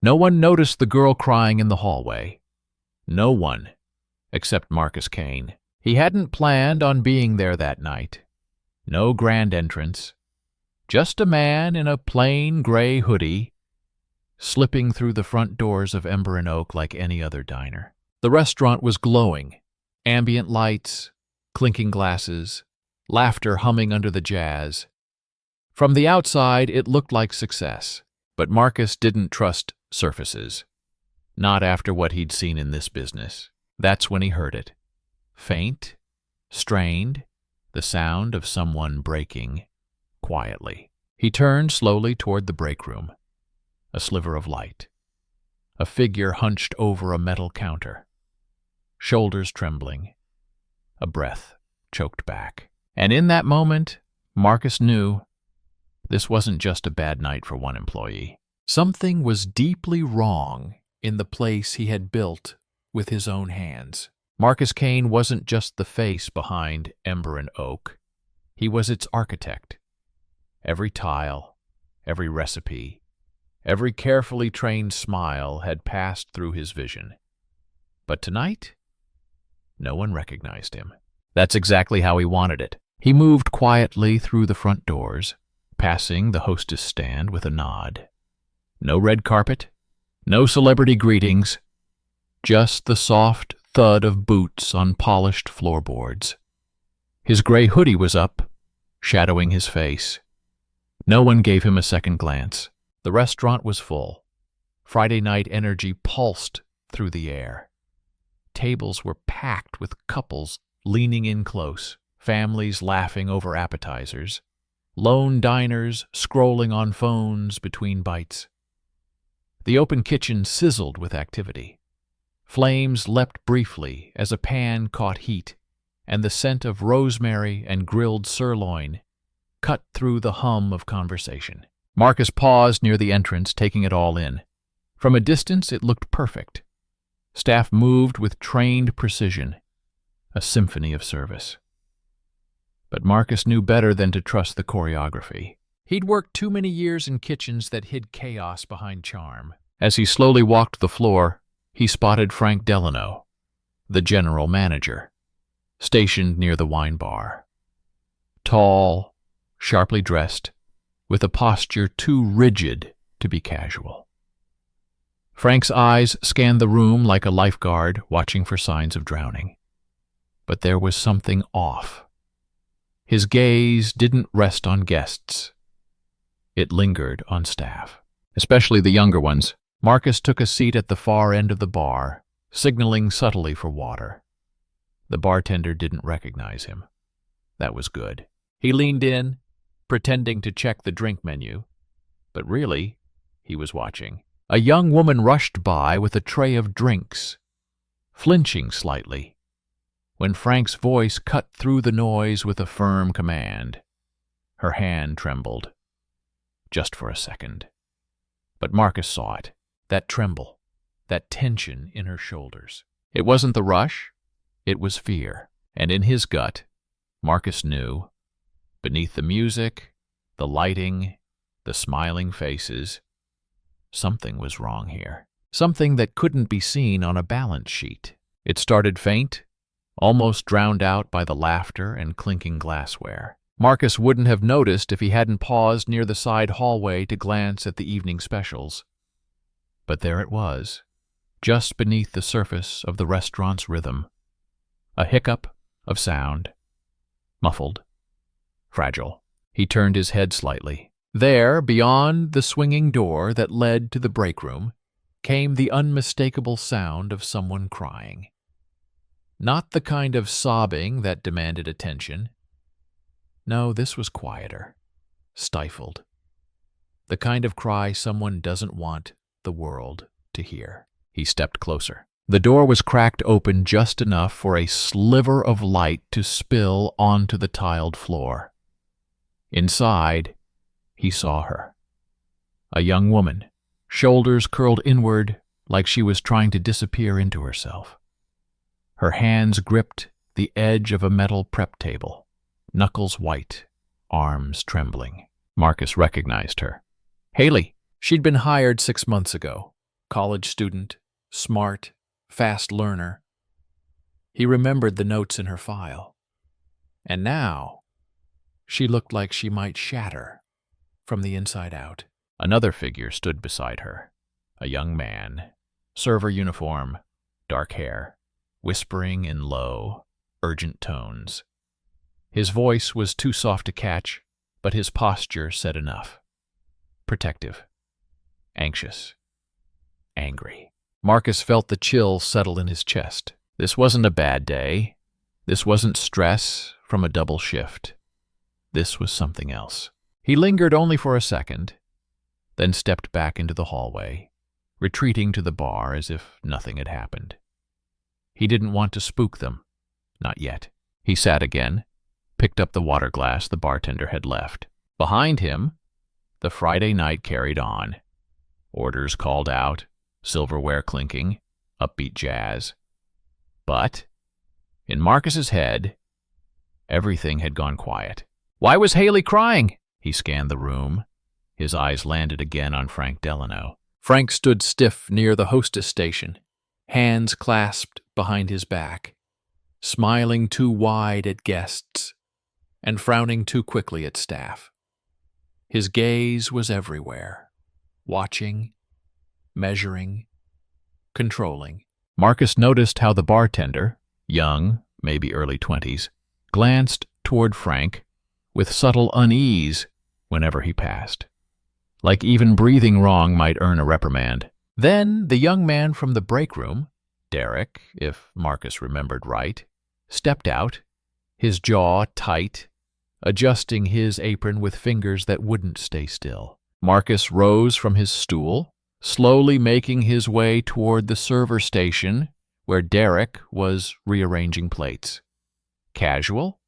No one noticed the girl crying in the hallway. No one, except Marcus Kane. He hadn't planned on being there that night. No grand entrance. Just a man in a plain gray hoodie, slipping through the front doors of Ember and Oak like any other diner. The restaurant was glowing. Ambient lights, clinking glasses, laughter humming under the jazz. From the outside, it looked like success. But Marcus didn't trust surfaces. Not after what he'd seen in this business. That's when he heard it. Faint, strained, the sound of someone breaking quietly. He turned slowly toward the break room. A sliver of light. A figure hunched over a metal counter. Shoulders trembling. A breath choked back. And in that moment, Marcus knew this wasn't just a bad night for one employee. Something was deeply wrong in the place he had built with his own hands. Marcus Kane wasn't just the face behind Ember and Oak. He was its architect. Every tile, every recipe, every carefully trained smile had passed through his vision. But tonight, no one recognized him. That's exactly how he wanted it. He moved quietly through the front doors, passing the hostess stand with a nod. No red carpet, no celebrity greetings, just the soft thud of boots on polished floorboards. His gray hoodie was up, shadowing his face. No one gave him a second glance. The restaurant was full. Friday night energy pulsed through the air. Tables were packed with couples leaning in close, families laughing over appetizers, lone diners scrolling on phones between bites. The open kitchen sizzled with activity. Flames leapt briefly as a pan caught heat, and the scent of rosemary and grilled sirloin cut through the hum of conversation. Marcus paused near the entrance, taking it all in. From a distance, it looked perfect. Staff moved with trained precision, a symphony of service. But Marcus knew better than to trust the choreography. He'd worked too many years in kitchens that hid chaos behind charm. As he slowly walked the floor, he spotted Frank Delano, the general manager, stationed near the wine bar. Tall, sharply dressed, with a posture too rigid to be casual. Frank's eyes scanned the room like a lifeguard watching for signs of drowning. But there was something off. His gaze didn't rest on guests. It lingered on staff, especially the younger ones. Marcus took a seat at the far end of the bar, signaling subtly for water. The bartender didn't recognize him. That was good. He leaned in, pretending to check the drink menu, but really, he was watching. A young woman rushed by with a tray of drinks, flinching slightly, when Frank's voice cut through the noise with a firm command. Her hand trembled, just for a second. But Marcus saw it, that tremble, that tension in her shoulders. It wasn't the rush, it was fear. And in his gut, Marcus knew, beneath the music, the lighting, the smiling faces, something was wrong here. Something that couldn't be seen on a balance sheet. It started faint, almost drowned out by the laughter and clinking glassware. Marcus wouldn't have noticed if he hadn't paused near the side hallway to glance at the evening specials. But there it was, just beneath the surface of the restaurant's rhythm. A hiccup of sound, muffled, fragile. He turned his head slightly. There, beyond the swinging door that led to the break room, came the unmistakable sound of someone crying. Not the kind of sobbing that demanded attention. No, this was quieter, stifled. The kind of cry someone doesn't want the world to hear. He stepped closer. The door was cracked open just enough for a sliver of light to spill onto the tiled floor. Inside, he saw her. A young woman, shoulders curled inward like she was trying to disappear into herself. Her hands gripped the edge of a metal prep table, knuckles white, arms trembling. Marcus recognized her. Haley. She'd been hired 6 months ago. college student, smart, fast learner. He remembered the notes in her file. And now, she looked like she might shatter from the inside out. Another figure stood beside her, a young man, server uniform, dark hair, whispering in low, urgent tones. His voice was too soft to catch, but his posture said enough. Protective, anxious, angry. Marcus felt the chill settle in his chest. This wasn't a bad day. This wasn't stress from a double shift. This was something else. He lingered only for a second, then stepped back into the hallway, retreating to the bar as if nothing had happened. He didn't want to spook them. Not yet. He sat again, picked up the water glass the bartender had left. Behind him, the Friday night carried on. Orders called out, silverware clinking, upbeat jazz. But, in Marcus's head, everything had gone quiet. Why was Haley crying? He scanned the room. His eyes landed again on Frank Delano. Frank stood stiff near the hostess station, hands clasped behind his back, smiling too wide at guests and frowning too quickly at staff. His gaze was everywhere, watching, measuring, controlling. Marcus noticed how the bartender, young, maybe early 20s, glanced toward Frank with subtle unease whenever he passed, like even breathing wrong might earn a reprimand. Then the young man from the break room, Derek, if Marcus remembered right, stepped out, his jaw tight, adjusting his apron with fingers that wouldn't stay still. Marcus rose from his stool, slowly making his way toward the server station where Derek was rearranging plates. Casual,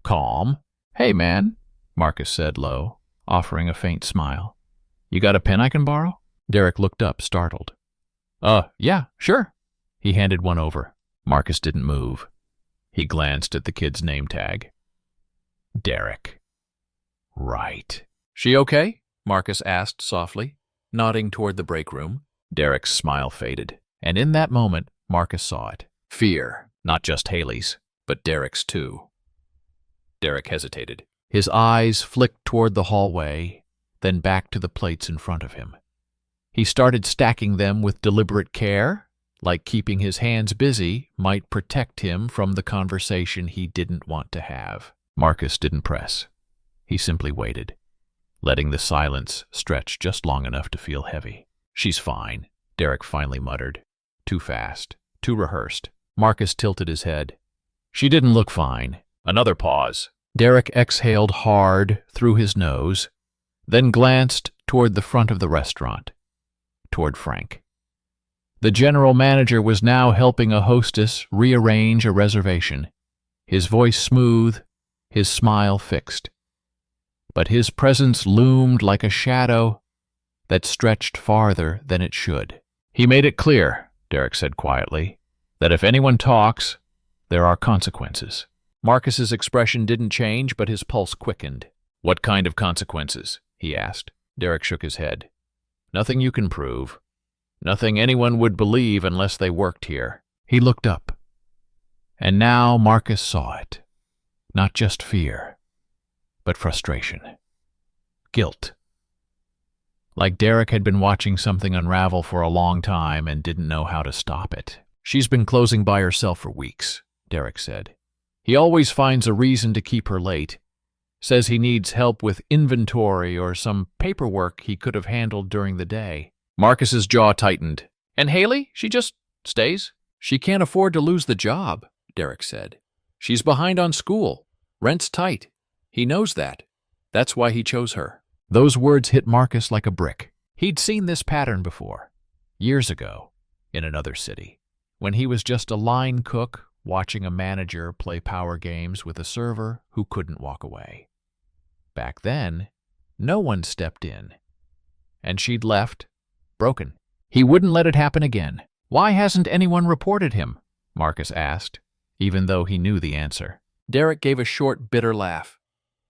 calm. "Hey, man," Marcus said low, offering a faint smile. "You got a pen I can borrow?" Derek looked up, startled. Yeah, sure." He handed one over. Marcus didn't move. He glanced at the kid's name tag. Derek. Right. "She okay?" Marcus asked softly, nodding toward the break room. Derek's smile faded, and in that moment, Marcus saw it. Fear, not just Haley's, but Derek's too. Derek hesitated. His eyes flicked toward the hallway, then back to the plates in front of him. He started stacking them with deliberate care, like keeping his hands busy might protect him from the conversation he didn't want to have. Marcus didn't press. He simply waited, letting the silence stretch just long enough to feel heavy. "She's fine," Derek finally muttered. Too fast, too rehearsed. Marcus tilted his head. "She didn't look fine." Another pause. Derek exhaled hard through his nose, then glanced toward the front of the restaurant, toward Frank. The general manager was now helping a hostess rearrange a reservation, his voice smooth, his smile fixed. But his presence loomed like a shadow that stretched farther than it should. "He made it clear," Derek said quietly, "that if anyone talks, there are consequences." Marcus's expression didn't change, but his pulse quickened. "What kind of consequences?" he asked. Derek shook his head. "Nothing you can prove. Nothing anyone would believe unless they worked here." He looked up. And now Marcus saw it. Not just fear, but frustration. Guilt. Like Derek had been watching something unravel for a long time and didn't know how to stop it. "She's been closing by herself for weeks," Derek said. "He always finds a reason to keep her late. Says he needs help with inventory or some paperwork he could have handled during the day." Marcus's jaw tightened. "And Haley? She just stays?" "She can't afford to lose the job," Derek said. "She's behind on school. Rent's tight. He knows that. That's why he chose her." Those words hit Marcus like a brick. He'd seen this pattern before, years ago, in another city, when he was just a line cook watching a manager play power games with a server who couldn't walk away. Back then, no one stepped in, and she'd left, broken. He wouldn't let it happen again. "Why hasn't anyone reported him?" Marcus asked, even though he knew the answer. Derek gave a short, bitter laugh.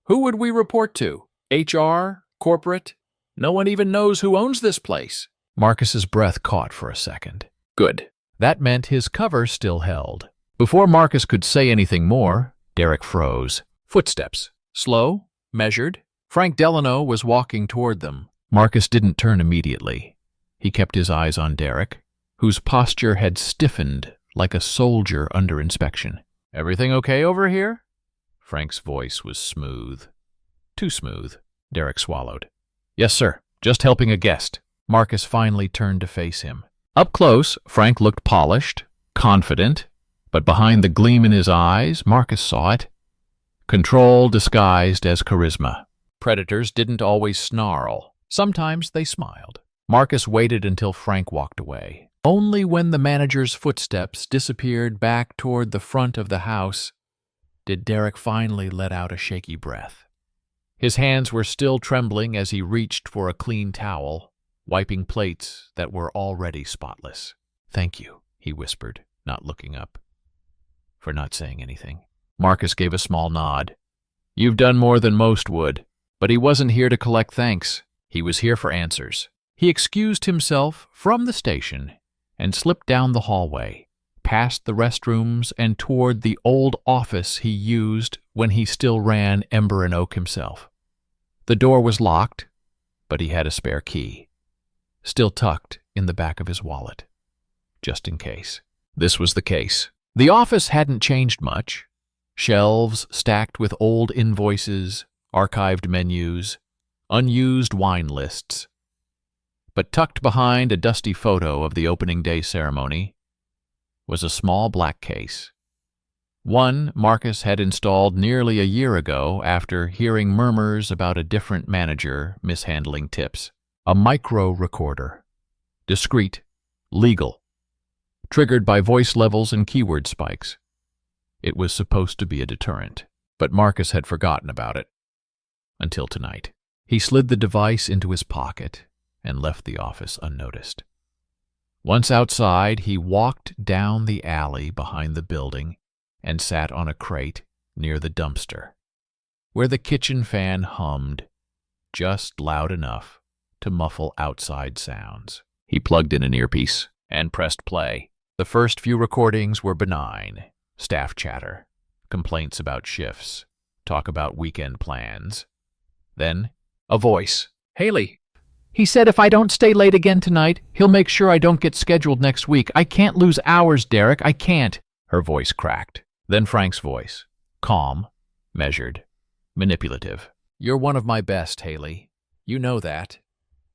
"Who would we report to? HR? Corporate? No one even knows who owns this place." Marcus's breath caught for a second. Good. That meant his cover still held. Before Marcus could say anything more, Derek froze. Footsteps. Slow, measured. Frank Delano was walking toward them. Marcus didn't turn immediately. He kept his eyes on Derek, whose posture had stiffened like a soldier under inspection. Everything okay over here? Frank's voice was smooth. Too smooth. Derek swallowed. Yes, sir. Just helping a guest. Marcus finally turned to face him. Up close, Frank looked polished, confident, but behind the gleam in his eyes, Marcus saw it. Control disguised as charisma. Predators didn't always snarl. Sometimes they smiled. Marcus waited until Frank walked away. Only when the manager's footsteps disappeared back toward the front of the house did Derek finally let out a shaky breath. His hands were still trembling as he reached for a clean towel, wiping plates that were already spotless. Thank you, he whispered, not looking up. For not saying anything. Marcus gave a small nod. You've done more than most would, but he wasn't here to collect thanks. He was here for answers. He excused himself from the station and slipped down the hallway, past the restrooms and toward the old office he used when he still ran Ember and Oak himself. The door was locked, but he had a spare key, still tucked in the back of his wallet, just in case. This was the case. The office hadn't changed much. Shelves stacked with old invoices, archived menus, unused wine lists. But tucked behind a dusty photo of the opening day ceremony was a small black case. One Marcus had installed nearly a year ago after hearing murmurs about a different manager mishandling tips. A micro recorder. Discreet, legal, triggered by voice levels and keyword spikes. It was supposed to be a deterrent, but Marcus had forgotten about it. Until tonight. He slid the device into his pocket and left the office unnoticed. Once outside, he walked down the alley behind the building and sat on a crate near the dumpster, where the kitchen fan hummed, just loud enough to muffle outside sounds. He plugged in an earpiece and pressed play. The first few recordings were benign. Staff chatter, complaints about shifts, talk about weekend plans. Then, a voice. Haley. He said if I don't stay late again tonight, he'll make sure I don't get scheduled next week. I can't lose hours, Derek. I can't. Her voice cracked. Then Frank's voice. Calm, measured, manipulative. You're one of my best, Haley. You know that.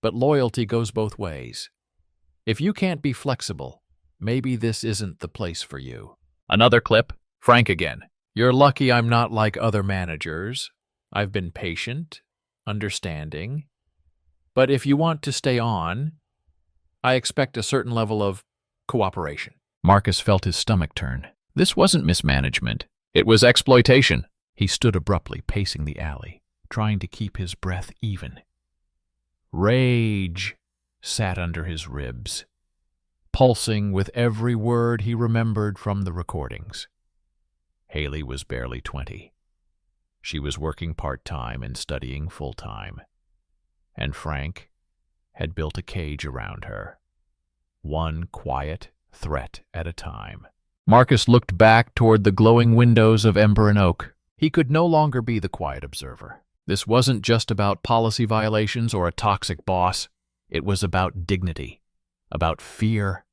But loyalty goes both ways. If you can't be flexible, maybe this isn't the place for you. Another clip. Frank again. You're lucky I'm not like other managers. I've been patient, understanding. But if you want to stay on, I expect a certain level of cooperation. Marcus felt his stomach turn. This wasn't mismanagement. It was exploitation. He stood abruptly, pacing the alley, trying to keep his breath even. Rage sat under his ribs, pulsing with every word he remembered from the recordings. Haley was barely 20. She was working part-time and studying full-time. And Frank had built a cage around her, one quiet threat at a time. Marcus looked back toward the glowing windows of Ember and Oak. He could no longer be the quiet observer. This wasn't just about policy violations or a toxic boss. It was about dignity, about fear,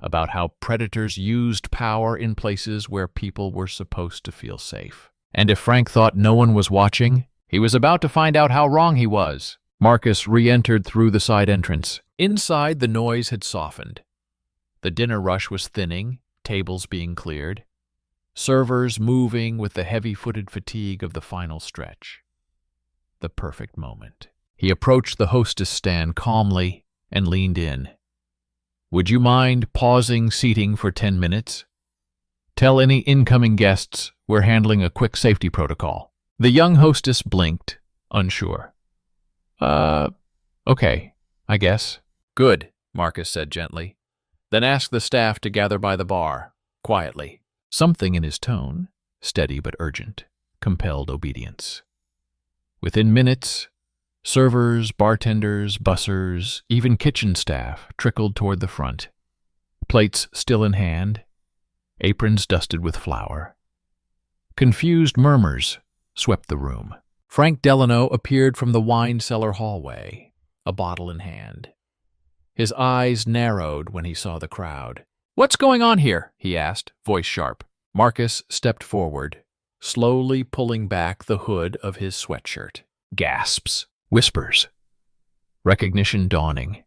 about how predators used power in places where people were supposed to feel safe. And if Frank thought no one was watching, he was about to find out how wrong he was. Marcus re-entered through the side entrance. Inside, the noise had softened. The dinner rush was thinning, tables being cleared, servers moving with the heavy-footed fatigue of the final stretch. The perfect moment. He approached the hostess stand calmly and leaned in. Would you mind pausing seating for 10 minutes? Tell any incoming guests we're handling a quick safety protocol. The young hostess blinked, unsure. Okay, I guess. Good, Marcus said gently. Then ask the staff to gather by the bar, quietly. Something in his tone, steady but urgent, compelled obedience. Within minutes, Servers, bartenders, bussers, even kitchen staff trickled toward the front, plates still in hand, aprons dusted with flour. Confused murmurs swept the room. Frank Delano appeared from the wine cellar hallway, a bottle in hand. His eyes narrowed when he saw the crowd. "What's going on here?" he asked, voice sharp. Marcus stepped forward, slowly pulling back the hood of his sweatshirt. Gasps, whispers, recognition dawning,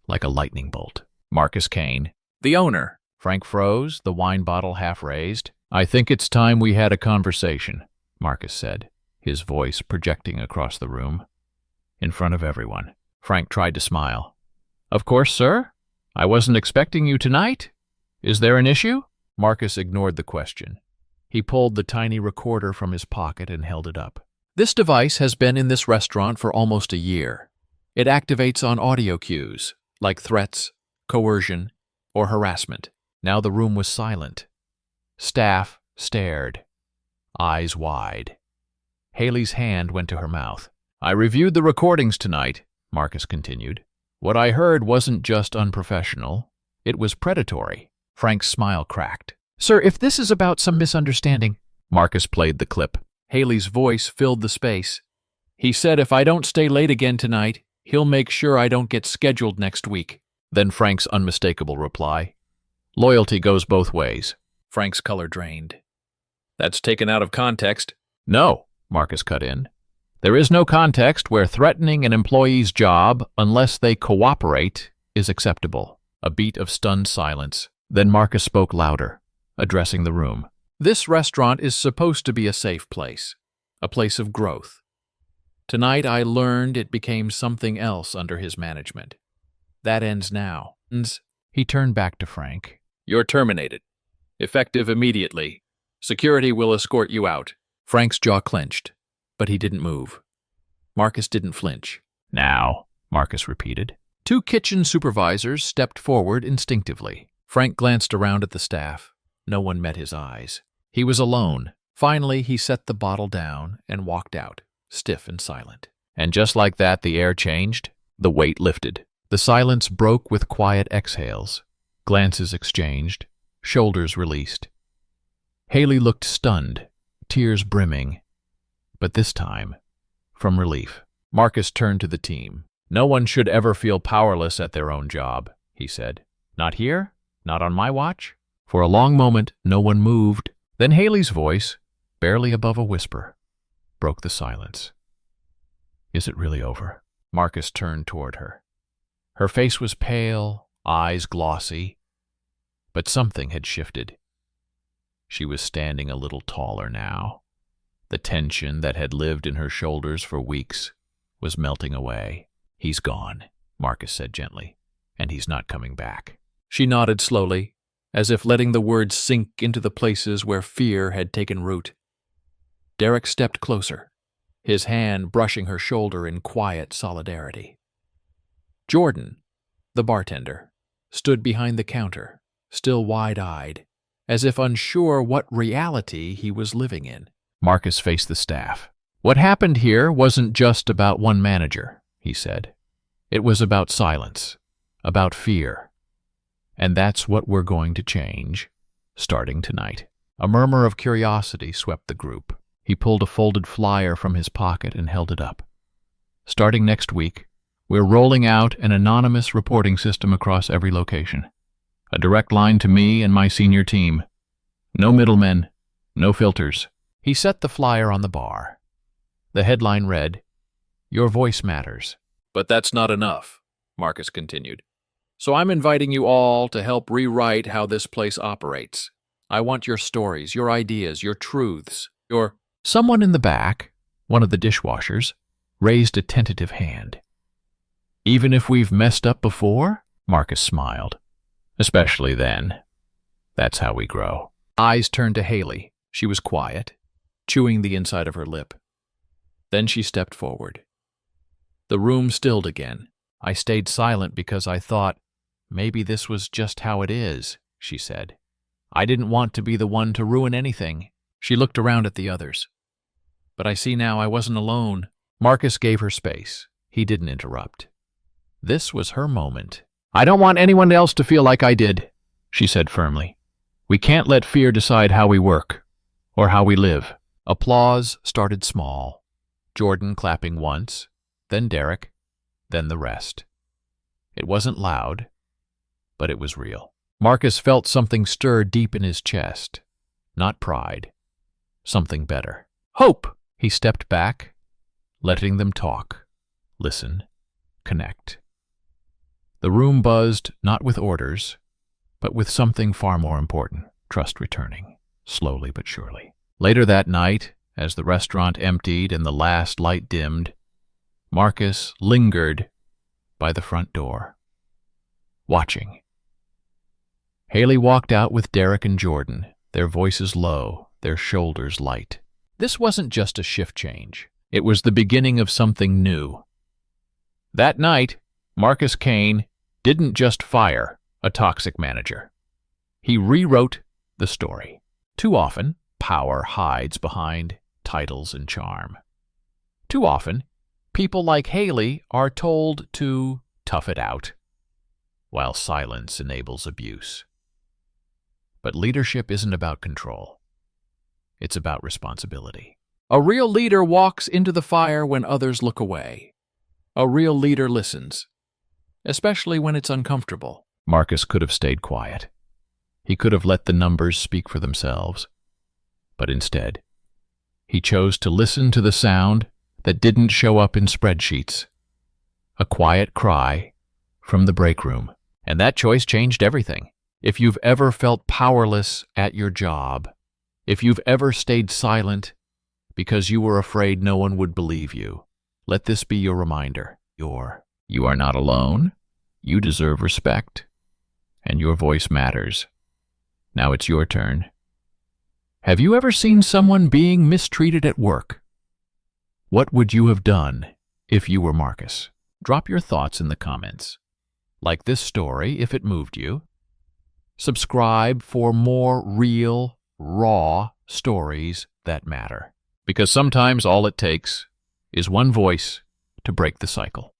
like a lightning bolt. Marcus Kane, the owner. Frank froze, the wine bottle half raised. "I think it's time we had a conversation," Marcus said, his voice projecting across the room. In front of everyone. Frank tried to smile. "Of course, sir. I wasn't expecting you tonight. Is there an issue?" Marcus ignored the question. He pulled the tiny recorder from his pocket and held it up. "This device has been in this restaurant for almost a year. It activates on audio cues, like threats, coercion, or harassment." Now the room was silent. Staff stared, eyes wide. Haley's hand went to her mouth. "I reviewed the recordings tonight," Marcus continued. "What I heard wasn't just unprofessional. It was predatory." Frank's smile cracked. "Sir, if this is about some misunderstanding..." Marcus played the clip. Haley's voice filled the space. "He said if I don't stay late again tonight, he'll make sure I don't get scheduled next week." Then Frank's unmistakable reply. "Loyalty goes both ways." Frank's color drained. "That's taken out of context." "No," Marcus cut in. "There is no context where threatening an employee's job, unless they cooperate, is acceptable." A beat of stunned silence. Then Marcus spoke louder, addressing the room. "This restaurant is supposed to be a safe place, a place of growth. Tonight I learned it became something else under his management. That ends now." He turned back to Frank. "You're terminated. Effective immediately. Security will escort you out." Frank's jaw clenched, but he didn't move. Marcus didn't flinch. "Now," Marcus repeated. Two kitchen supervisors stepped forward instinctively. Frank glanced around at the staff. No one met his eyes. He was alone. Finally, he set the bottle down and walked out, stiff and silent. And just like that, the air changed. The weight lifted. The silence broke with quiet exhales. Glances exchanged. Shoulders released. Haley looked stunned, tears brimming. But this time, from relief. Marcus turned to the team. "No one should ever feel powerless at their own job," he said. "Not here? Not on my watch?" For a long moment, no one moved. Then Haley's voice, barely above a whisper, broke the silence. "Is it really over?" Marcus turned toward her. Her face was pale, eyes glossy, but something had shifted. She was standing a little taller now. The tension that had lived in her shoulders for weeks was melting away. "He's gone," Marcus said gently, "and he's not coming back." She nodded slowly, as if letting the words sink into the places where fear had taken root. Derek stepped closer, his hand brushing her shoulder in quiet solidarity. Jordan, the bartender, stood behind the counter, still wide-eyed, as if unsure what reality he was living in. Marcus faced the staff. "What happened here wasn't just about one manager," he said. "It was about silence, about fear. And that's what we're going to change, starting tonight." A murmur of curiosity swept the group. He pulled a folded flyer from his pocket and held it up. "Starting next week, we're rolling out an anonymous reporting system across every location. A direct line to me and my senior team. No middlemen, no filters." He set the flyer on the bar. The headline read, "Your voice matters." "But that's not enough," Marcus continued. "So I'm inviting you all to help rewrite how this place operates. I want your stories, your ideas, your truths, your..." Someone in the back, one of the dishwashers, raised a tentative hand. "Even if we've messed up before?" Marcus smiled. "Especially then. That's how we grow." Eyes turned to Haley. She was quiet, chewing the inside of her lip. Then she stepped forward. The room stilled again. "I stayed silent because I thought, maybe this was just how it is," she said. "I didn't want to be the one to ruin anything." She looked around at the others. "But I see now I wasn't alone." Marcus gave her space. He didn't interrupt. This was her moment. "I don't want anyone else to feel like I did," she said firmly. "We can't let fear decide how we work, or how we live." Applause started small. Jordan clapping once, then Derek, then the rest. It wasn't loud, but it was real. Marcus felt something stir deep in his chest. Not pride. Something better. Hope! He stepped back, letting them talk, listen, connect. The room buzzed not with orders, but with something far more important, trust returning, slowly but surely. Later that night, as the restaurant emptied and the last light dimmed, Marcus lingered by the front door, watching. Haley walked out with Derek and Jordan, their voices low, their shoulders light. This wasn't just a shift change. It was the beginning of something new. That night, Marcus Kane didn't just fire a toxic manager. He rewrote the story. Too often, power hides behind titles and charm. Too often, people like Haley are told to tough it out, while silence enables abuse. But leadership isn't about control. It's about responsibility. A real leader walks into the fire when others look away. A real leader listens, especially when it's uncomfortable. Marcus could have stayed quiet. He could have let the numbers speak for themselves. But instead, he chose to listen to the sound that didn't show up in spreadsheets. A quiet cry from the break room. And that choice changed everything. If you've ever felt powerless at your job, if you've ever stayed silent because you were afraid no one would believe you, let this be your reminder. You are not alone. You deserve respect. And your voice matters. Now it's your turn. Have you ever seen someone being mistreated at work? What would you have done if you were Marcus? Drop your thoughts in the comments. Like this story if it moved you. Subscribe for more real, raw stories that matter. Because sometimes all it takes is one voice to break the cycle.